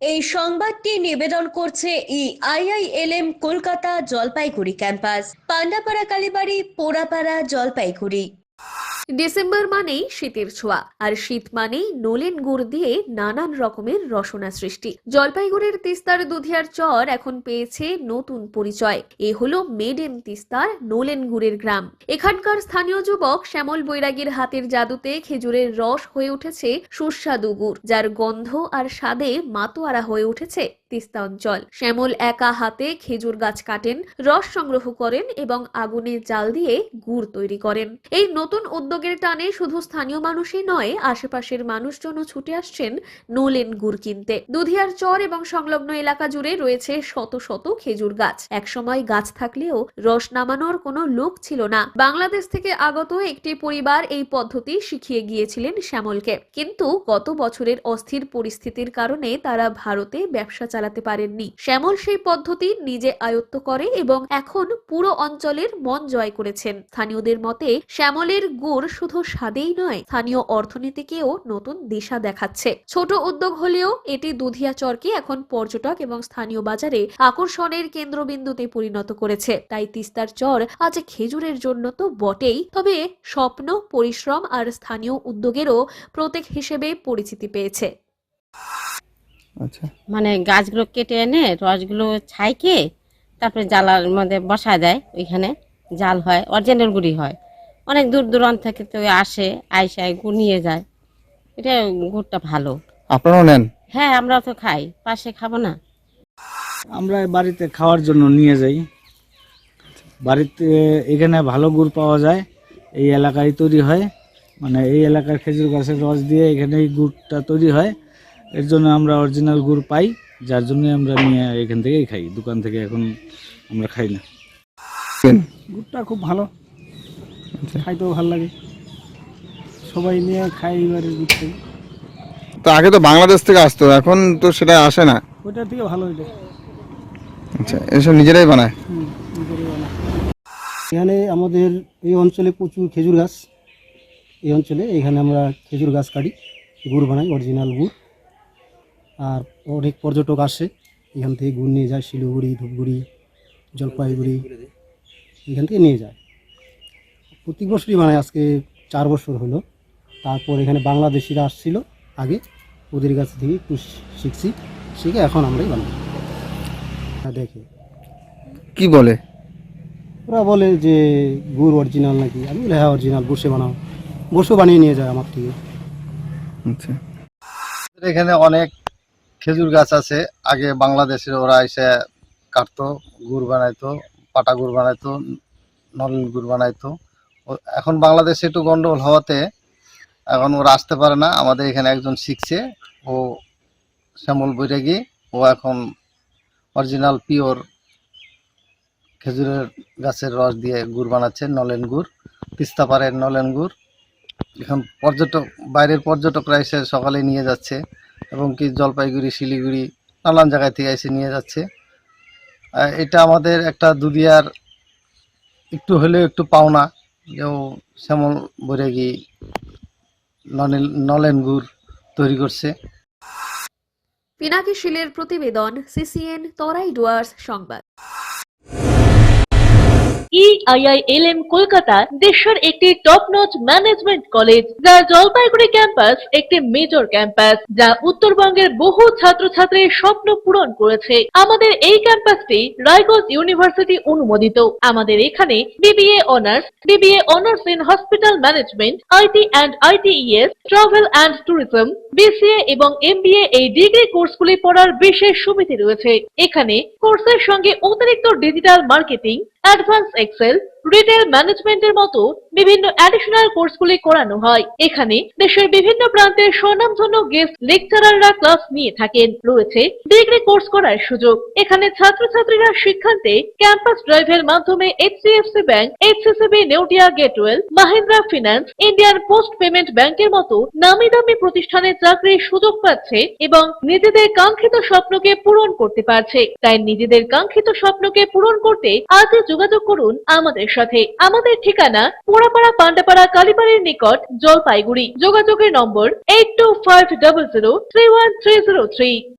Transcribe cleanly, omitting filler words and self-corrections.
এই সংবাদটি নিবেদন করছে আইআইএলএম কলকাতা জলপাইগুড়ি ক্যাম্পাস, পান্ডাপাড়া কালীবাড়ি, পোড়াপাড়া, জলপাইগুড়ি। ডিসেম্বর মানেই শীতের ছোঁয়া, আর শীত মানেই নলেন গুড় দিয়ে নানান রকমের রসনা সৃষ্টি। জলপাইগুড়ির তিস্তার দুধিয়ার চর এখন পেয়েছে নতুন পরিচয়। এ হলো মেড ইন তিস্তার নলেন গুড়ের গ্রাম। এখানকার স্থানীয় যুবক শ্যামল বৈরাগীর হাতের জাদুতে খেজুরের রস হয়ে উঠেছে সুস্বাদু গুড়, যার গন্ধ আর স্বাদে মাতোয়ারা হয়ে উঠেছে তিস্তা অঞ্চল। শ্যামল একা হাতে খেজুর গাছ কাটেন, রস সংগ্রহ করেন এবং আগুনে জাল দিয়ে গুড় তৈরি করেন। এই নতুন উদ্যোগের টানে শুধু স্থানীয় মানুষই নয়, আশেপাশের মানুষজনও ছুটে আসছেন নলেন গুড় কিনতে। দুধিয়ার চর এবং সংলগ্ন এলাকা জুড়ে রয়েছে শত শত খেজুর গাছ। একসময় গাছ থাকলেও রস নামানোর কোনো লোক ছিল না। বাংলাদেশ থেকে আগত একটি পরিবার এই পদ্ধতি শিখিয়ে গিয়েছিলেন শ্যামলকে, কিন্তু গত বছরের অস্থির পরিস্থিতির কারণে তারা ভারতে ব্যবসা চালাতে পারেননি। শ্যামল সেই পদ্ধতি নিজে আয়ত্ত করে এবং এখন পুরো অঞ্চলের মন জয় করেছেন। স্থানীয়দের মতে শ্যামলের গুড় শুধু স্বাদেই নয়, স্থানীয় অর্থনীতিকেও নতুন দিশা দেখাচ্ছে। ছোট উদ্যোগ হলেও এটি দুধিয়া চরকে এখন পর্যটক এবং স্থানীয় বাজারে আকর্ষণের কেন্দ্রবিন্দুতে পরিণত করেছে। তাই তিস্তার চর আজ খেজুরের জন্য তো বটেই, তবে স্বপ্ন, পরিশ্রম আর স্থানীয় উদ্যোগেরও প্রতীক হিসেবে পরিচিতি পেয়েছে। আচ্ছা, মানে গাছগুলো কেটে এনে রসগুলো ছাইকে তারপরে জ্বালার মধ্যে বসায় দেয়, ওইখানে জাল হয়, অরিজিনাল গুড়ি হয়। অনেক দূর দূরান্ত থেকে তো আসে, আইসায় গুড় নিয়ে যায়। এটা গুড়টা ভালো। আপনারাও নেন? হ্যাঁ, আমরাও তো খাই, পাশে খাবো না? আমরা বাড়িতে খাওয়ার জন্য নিয়ে যাই। বাড়িতে এখানে ভালো গুড় পাওয়া যায়, এই এলাকায় তৈরি হয়, মানে এই এলাকার খেজুর গাছের রস দিয়ে এখানে এই গুড়টা তৈরি হয়। এর জন্য আমরা অরিজিনাল গুড় পাই, যার জন্য আমরা নিয়ে এখান থেকেই খাই, দোকান থেকে এখন আমরা খাই না। গুড়টা খুব ভালো, খাইতেও ভালো লাগে, সবাই নিয়ে খাই এবারে গুড়টাই। তো আগে তো বাংলাদেশ থেকে আসতো, এখন তো সেটা আসে না। ওইটার থেকে ভালো এটা। আচ্ছা, এসব নিজেরাই বানায়? এখানে আমাদের এই অঞ্চলে প্রচুর খেজুর গাছ। এই অঞ্চলে এখানে আমরা খেজুর গাছ কাটি, গুড় বানাই, অরিজিনাল গুড়। আর অনেক পর্যটক আসে, এখান থেকে গুড় নিয়ে যায় শিলিগুড়ি, ধূপগুড়ি, জলপাইগুড়ি, এখান থেকে নিয়ে যায়। প্রতি বছরই বানায়, আজকে 4 বছর হলো। তারপর এখানে বাংলাদেশিরা আসছিল আগে, ওদের কাছ থেকে একটু শিখছি, শিখে এখন আমরাই বানাই। দেখে কি বলে? ওরা বলে যে গুড় অরিজিনাল নাকি, আমি বলি হ্যাঁ অরিজিনাল, বসে বানাও, বসে বানিয়ে নিয়ে যায় আমার থেকে। আচ্ছা, এখানে অনেক খেজুর গাছ আছে, আগে বাংলাদেশের ওরা এসে কাটতো, গুড় বানাইতো, পাটা গুড় বানাইতো, নলেন গুড় বানাইতো। এখন বাংলাদেশে একটু গন্ডগোল হওয়াতে এখন ওরা আসতে পারে না। আমাদের এখানে একজন শিখছে, ও শ্যামল বৈরাগী, ও এখন অরিজিনাল পিওর খেজুরের গাছের রস দিয়ে গুড় বানাচ্ছে, নলেন গুড়, তিস্তা পাড়ের নলেন গুড়। এখন বাইরের পর্যটকরা এসে সকালে নিয়ে যাচ্ছে, এবং কি জলপাইগুড়ি, শিলিগুড়ি, নানান জায়গায় থেকে এসে নিয়ে যাচ্ছে। এটা আমাদের একটা দুধিয়ার একটু হলেও একটু পাওনা, যে শ্যামল বৈরাগী নলেন গুড় তৈরি করছে। পিনাকি শীলের প্রতিবেদন, সিসিএন, তরাই ডুয়ার্স সংবাদ। আইআইএলএম কলকাতা দেশের একটি টপ নচ ম্যানেজমেন্ট কলেজ, যার জলপাইগুড়ি ক্যাম্পাস একটি মেজর ক্যাম্পাস, যা উত্তরবঙ্গের বহু ছাত্রছাত্রীর স্বপ্ন পূরণ করেছে। আমাদের এই ক্যাম্পাসটি রায়গঞ্জ ইউনিভার্সিটি অনুমোদিত। আমাদের এখানে BBA honours in hospital management, IT and ITES, travel and tourism, BCA এবং এমবিএ এই ডিগ্রি কোর্সগুলি পড়ার বিশেষ সুবিধা রয়েছে। এখানে কোর্সের সঙ্গে অতিরিক্ত digital marketing, advance Excel, retail ম্যানেজমেন্টের মতো বিভিন্ন অ্যাডিশনাল কোর্সগুলি করানো হয়। এখানে দেশের বিভিন্ন প্রান্তের স্বনামধন্য গেস্ট লেকচারাররা ক্লাস নিয়ে থাকেন। রয়েছে ডিগ্রি কোর্স করার সুযোগ। এখানে ছাত্রছাত্রীরা শিক্ষান্তে ক্যাম্পাস ড্রাইভের মাধ্যমে HDFC bank, এইচসিসিবি Neotia Getwell, Mahindra finance, Indian post payment ব্যাংকের মতো নামি দামি প্রতিষ্ঠানে চাকরির সুযোগ পাচ্ছে এবং নিজেদের কাঙ্ক্ষিত স্বপ্নকে পূরণ করতে পারছে। তাই নিজেদের কাঙ্ক্ষিত স্বপ্নকে পূরণ করতে আজই যোগাযোগ করুন আমাদের সাথে। আমাদের ঠিকানা পোড়াপাড়া, পান্ডাপাড়া, কালীবাড়ির নিকট, জলপাইগুড়ি। যোগাযোগের নম্বর 8250031303।